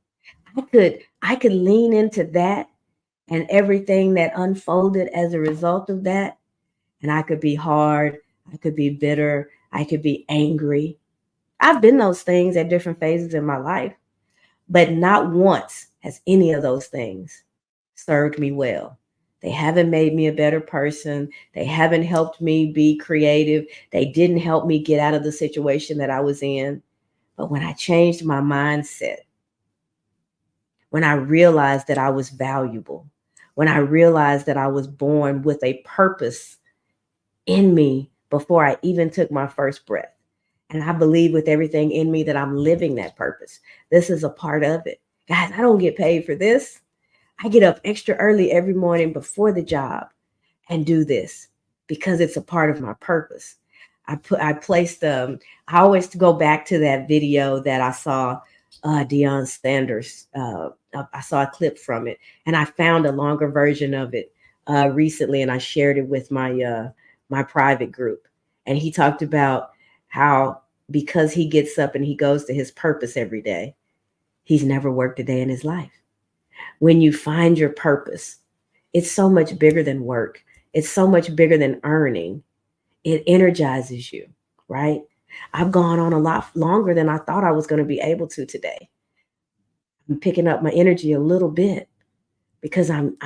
I could lean into that and everything that unfolded as a result of that. And I could be hard, I could be bitter, I could be angry. I've been those things at different phases in my life, but not once has any of those things served me well. They haven't made me a better person. They haven't helped me be creative. They didn't help me get out of the situation that I was in. But when I changed my mindset, when I realized that I was valuable, when I realized that I was born with a purpose in me before I even took my first breath. And I believe with everything in me that I'm living that purpose. This is a part of it. Guys, I don't get paid for this. I get up extra early every morning before the job and do this because it's a part of my purpose. I placed I always go back to that video that I saw Deion Sanders. I saw a clip from it and I found a longer version of it recently and I shared it with my private group. And he talked about how because he gets up and he goes to his purpose every day, he's never worked a day in his life. When you find your purpose, it's so much bigger than work. It's so much bigger than earning. It energizes you, right? I've gone on a lot longer than I thought I was going to be able to today. I'm picking up my energy a little bit because I'm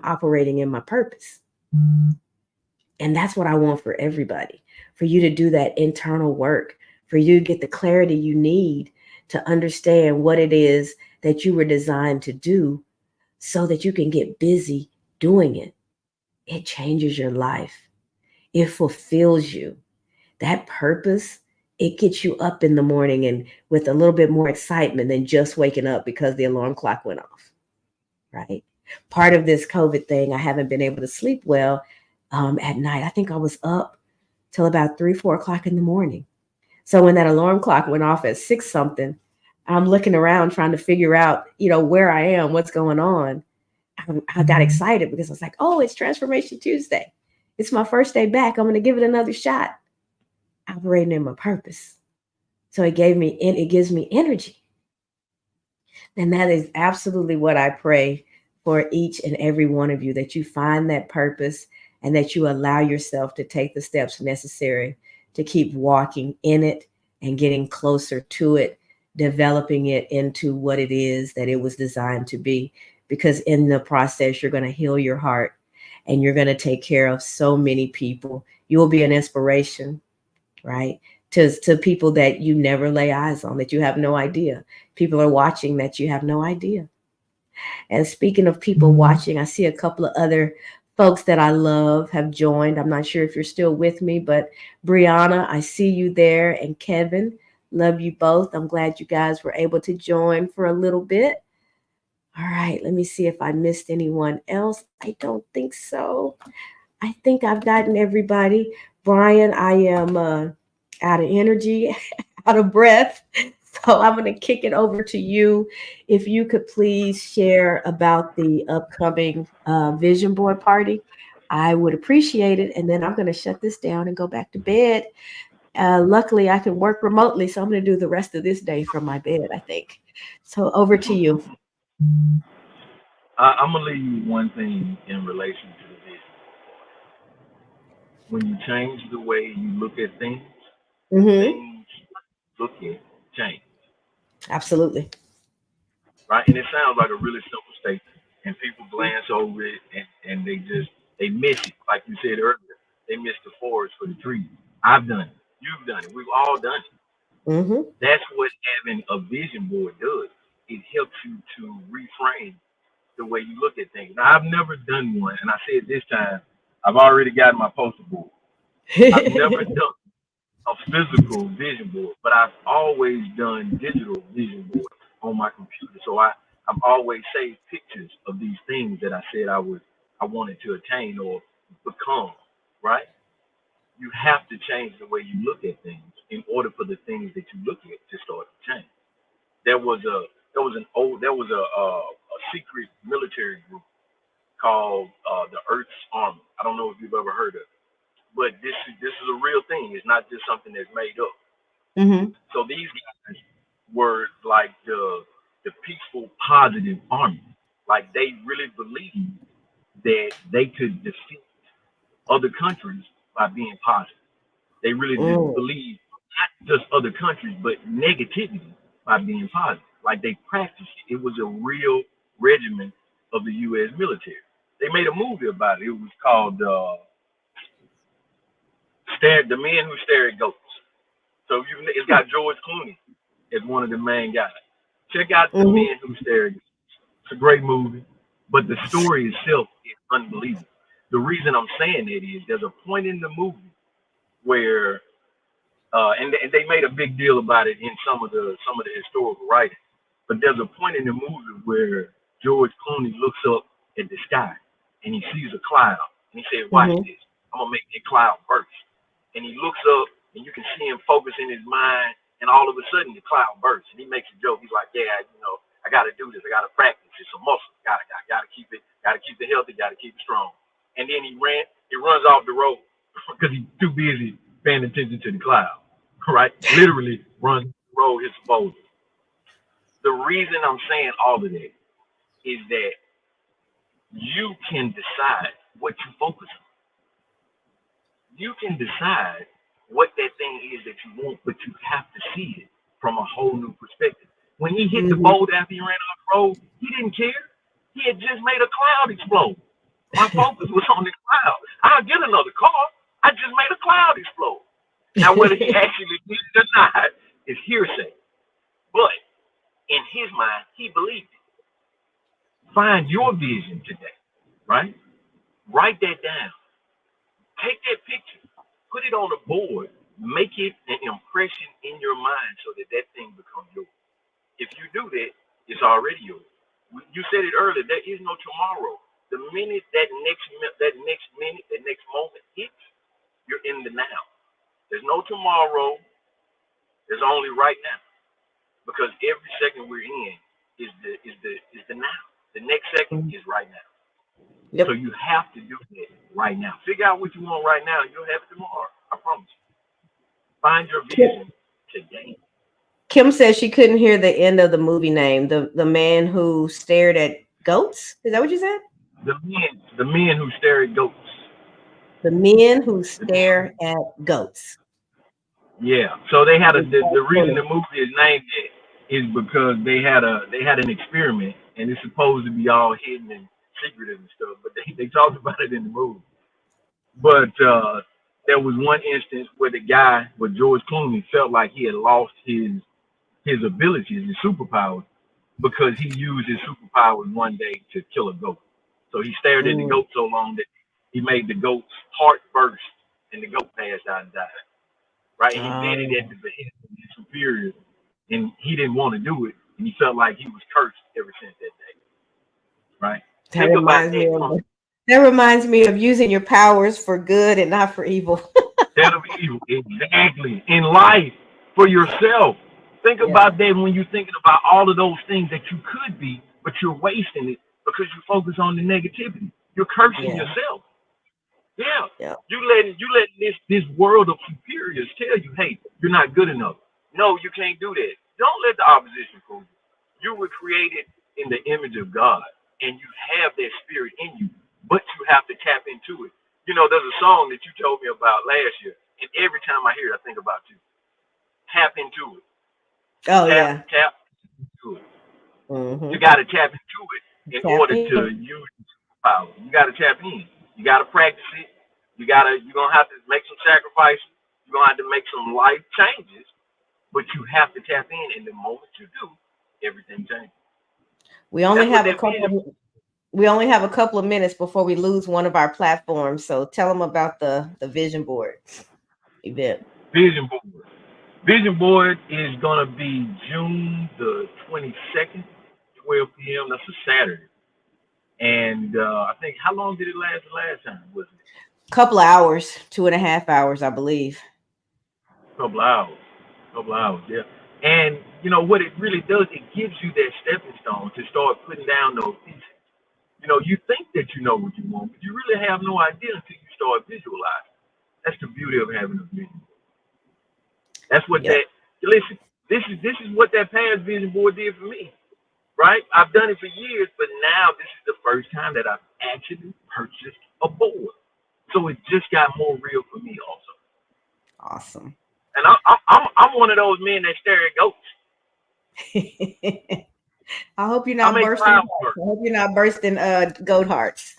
operating in my purpose. And that's what I want for everybody, for you to do that internal work, for you to get the clarity you need to understand what it is that you were designed to do so that you can get busy doing it. It changes your life, it fulfills you. That purpose, it gets you up in the morning and with a little bit more excitement than just waking up because the alarm clock went off, right? Part of this COVID thing, I haven't been able to sleep well at night. I think I was up till about 3, 4 o'clock in the morning. So when that alarm clock went off at 6 something, I'm looking around trying to figure out, where I am, what's going on. I got excited because I was like, oh, it's Transformation Tuesday. It's my first day back. I'm going to give it another shot, operating in my purpose. So it gives me energy. And that is absolutely what I pray for each and every one of you, that you find that purpose and that you allow yourself to take the steps necessary to keep walking in it and getting closer to it, developing it into what it is that it was designed to be. Because in the process, you're going to heal your heart and you're going to take care of so many people. You will be an inspiration, right? To people that you never lay eyes on, that you have no idea. People are watching that you have no idea. And speaking of people watching, I see a couple of other folks that I love have joined. I'm not sure if you're still with me, but Brianna, I see you there, and Kevin, love you both. I'm glad you guys were able to join for a little bit. All right, let me see if I missed anyone else. I don't think so. I think I've gotten everybody. Brian, I am out of energy, out of breath. So I'm going to kick it over to you. If you could please share about the upcoming vision board party, I would appreciate it. And then I'm going to shut this down and go back to bed. Luckily, I can work remotely, so I'm going to do the rest of this day from my bed, I think. So over to you. I'm gonna leave you one thing in relation to the vision. When you change the way you look at things, the Hmm. things you look at change, Absolutely. right? And it sounds like a really simple statement, and people glance over it and they miss it. Like you said earlier, they miss the forest for the trees. I've done it. You've done it. We've all done it. Hmm. That's what having a vision board does. It helps you to reframe the way you look at things. Now, I've never done one, and I said this time, I've already got my poster board. I've never done a physical vision board, but I've always done digital vision boards on my computer. So I've always saved pictures of these things that I said I wanted to attain or become, right? You have to change the way you look at things in order for the things that you look at to start to change. There was a there was a secret military group called the Earth's Army. I don't know if you've ever heard of it, but this is a real thing. It's not just something that's made up. Hmm. So these guys were like the peaceful, positive army. Like they really believed that they could defeat other countries by being positive. They really did Mm. believe not just other countries, but negativity by being positive. Like they practiced it. It was a real regimen of the U.S. military. They made a movie about it. It was called "The Men Who Stare at Goats." So it's got George Clooney as one of the main guys. Check out The Hmm. Men Who Stare at Goats. It's a great movie, but the story itself is unbelievable. The reason I'm saying that is there's a point in the movie where and they made a big deal about it in some of the historical writing. But there's a point in the movie where George Clooney looks up at the sky and he sees a cloud and he said, "Watch Hmm. this. I'm gonna make that cloud burst." And he looks up and you can see him focus in his mind, and all of a sudden the cloud bursts. And he makes a joke. He's like, "Yeah, I got to do this. I got to practice. It's a muscle. Got to keep it healthy. Got to keep it strong." And then he runs off the road because he's too busy paying attention to the cloud, right? Literally runs the road, hits a boulder. The reason I'm saying all of that is that you can decide what you focus on. You can decide what that thing is that you want, but you have to see it from a whole new perspective. When he hit the Mhm. boat after he ran off the road, he didn't care. He had just made a cloud explode. My focus was on the cloud. I'll get another car. I just made a cloud explode. Now, whether he actually did it or not is hearsay. But in his mind, he believed it. Find your vision today, right? Write that down. Take that picture. Put it on a board. Make it an impression in your mind so that that thing becomes yours. If you do that, it's already yours. You said it earlier. There is no tomorrow. The minute that next minute, that next moment hits, you're in the now. There's no tomorrow. There's only right now. Because every second we're in is the now. The next second is right now. So Yep. you have to do that right now. Figure out what you want right now. You'll have it tomorrow. I promise you. Find your vision today. Kim says she couldn't hear the end of the movie name. The man who stared at goats. Is that what you said? The men who stare at goats. The men who stare at goats. Yeah. So they had a With the George reason Clooney. the movie is named that is because they had an experiment and it's supposed to be all hidden and secretive and stuff, but they talked about it in the movie. But there was one instance where George Clooney felt like he had lost his abilities, his superpowers, because he used his superpowers one day to kill a goat. So he stared at the Mm. goat so long that he made the goat's heart burst and the goat passed out and died. Right? And he did it at Oh, the behest of his superiors, and he didn't want to do it, and he felt like he was cursed ever since that day. Right? that Think about reminds me that of that reminds me of using your powers for good and not for evil. instead of evil. Exactly. In life, for yourself. Think Yeah. about that when you're thinking about all of those things that you could be, but you're wasting it because you focus on the negativity. You're cursing Yeah. yourself. Yeah. Yeah. You letting this world of superiors tell you, hey, you're not good enough. No, you can't do that. Don't let the opposition fool you. You were created in the image of God, and you have that spirit in you, but you have to tap into it. There's a song that you told me about last year, and every time I hear it, I think about you. Tap into it. Oh Tap, yeah. tap into it. You Mm-hmm. got to tap into it in Tap order to in. use power. You got to tap in. You got to practice it. You're gonna have to make some sacrifices. You're gonna have to make some life changes, but you have to tap in. And the moment you do, everything changes. We only That's what have a that vision. couple we only have a couple of minutes before we lose one of our platforms. So tell them about the vision board event. Vision board. Vision board is gonna be June the 22nd, 12 p.m. That's a Saturday. And I think how long did it last the last time? Was it Couple of hours, 2.5 hours, I believe. a couple of hours? A couple of hours, yeah. And what it really does, it gives you that stepping stone to start putting down those pieces. You think that you know what you want, but you really have no idea until you start visualizing. That's the beauty of having a vision. That's what Yep. that. Listen, this is what that past vision board did for me. Right? I've done it for years, but now this is the first time that I've actually purchased a board. So it just got more real for me also. Awesome. And I'm one of those men that stare at goats. I hope you're I not make bursting clouds hearts. burst. I hope you're not bursting goat hearts.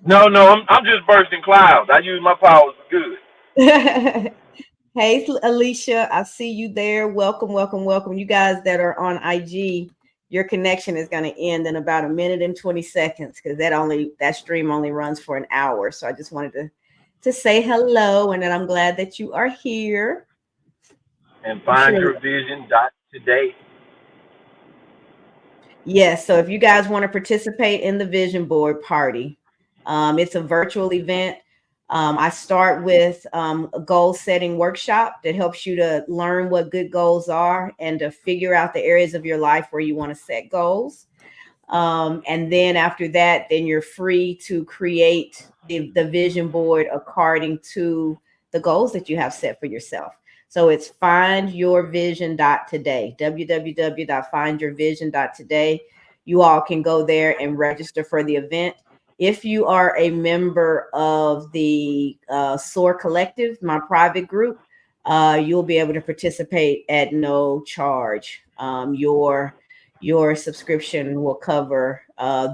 No, I'm just bursting clouds. I use my powers for good. Hey, Alicia, I see you there. Welcome, welcome, welcome. You guys that are on IG, your connection is going to end in about a minute and 20 seconds because that stream only runs for an hour. So I just wanted to say hello and that I'm glad that you are here. And I'm find sure. your vision dot today. Yes. So if you guys want to participate in the vision board party, it's a virtual event. I start with a goal setting workshop that helps you to learn what good goals are and to figure out the areas of your life where you want to set goals. And then after that, then you're free to create the vision board according to the goals that you have set for yourself. So it's findyourvision.today, www.findyourvision.today. You all can go there and register for the event. If you are a member of the SOAR Collective, my private group, you'll be able to participate at no charge. Your subscription will cover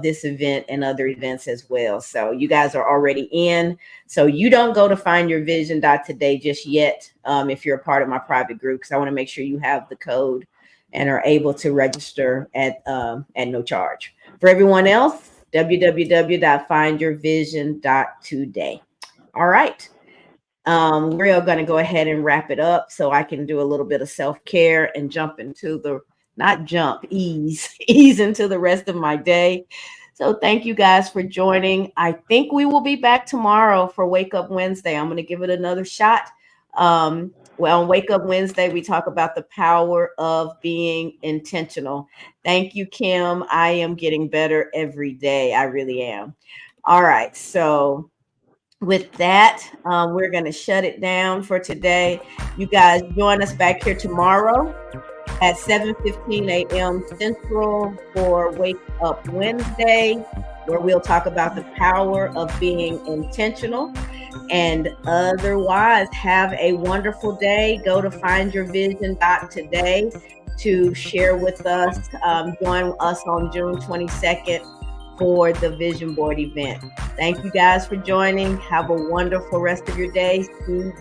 this event and other events as well. So you guys are already in. So you don't go to findyourvision.today just yet if you're a part of my private group, because I want to make sure you have the code and are able to register at no charge. For everyone else, www.findyourvision.today. All right. We're going to go ahead and wrap it up so I can do a little bit of self-care and jump into the, not jump, ease, ease into the rest of my day. So thank you guys for joining. I think we will be back tomorrow for Wake Up Wednesday. I'm going to give it another shot. Well, on Wake Up Wednesday, we talk about the power of being intentional. Thank you, Kim. I am getting better every day. I really am. All right. So with that, we're going to shut it down for today. You guys join us back here tomorrow at 7:15 a.m. Central for Wake Up Wednesday, where we'll talk about the power of being intentional. And otherwise, have a wonderful day. Go to findyourvision.today to share with us. Join us on June 22nd for the Vision Board event. Thank you guys for joining. Have a wonderful rest of your day. See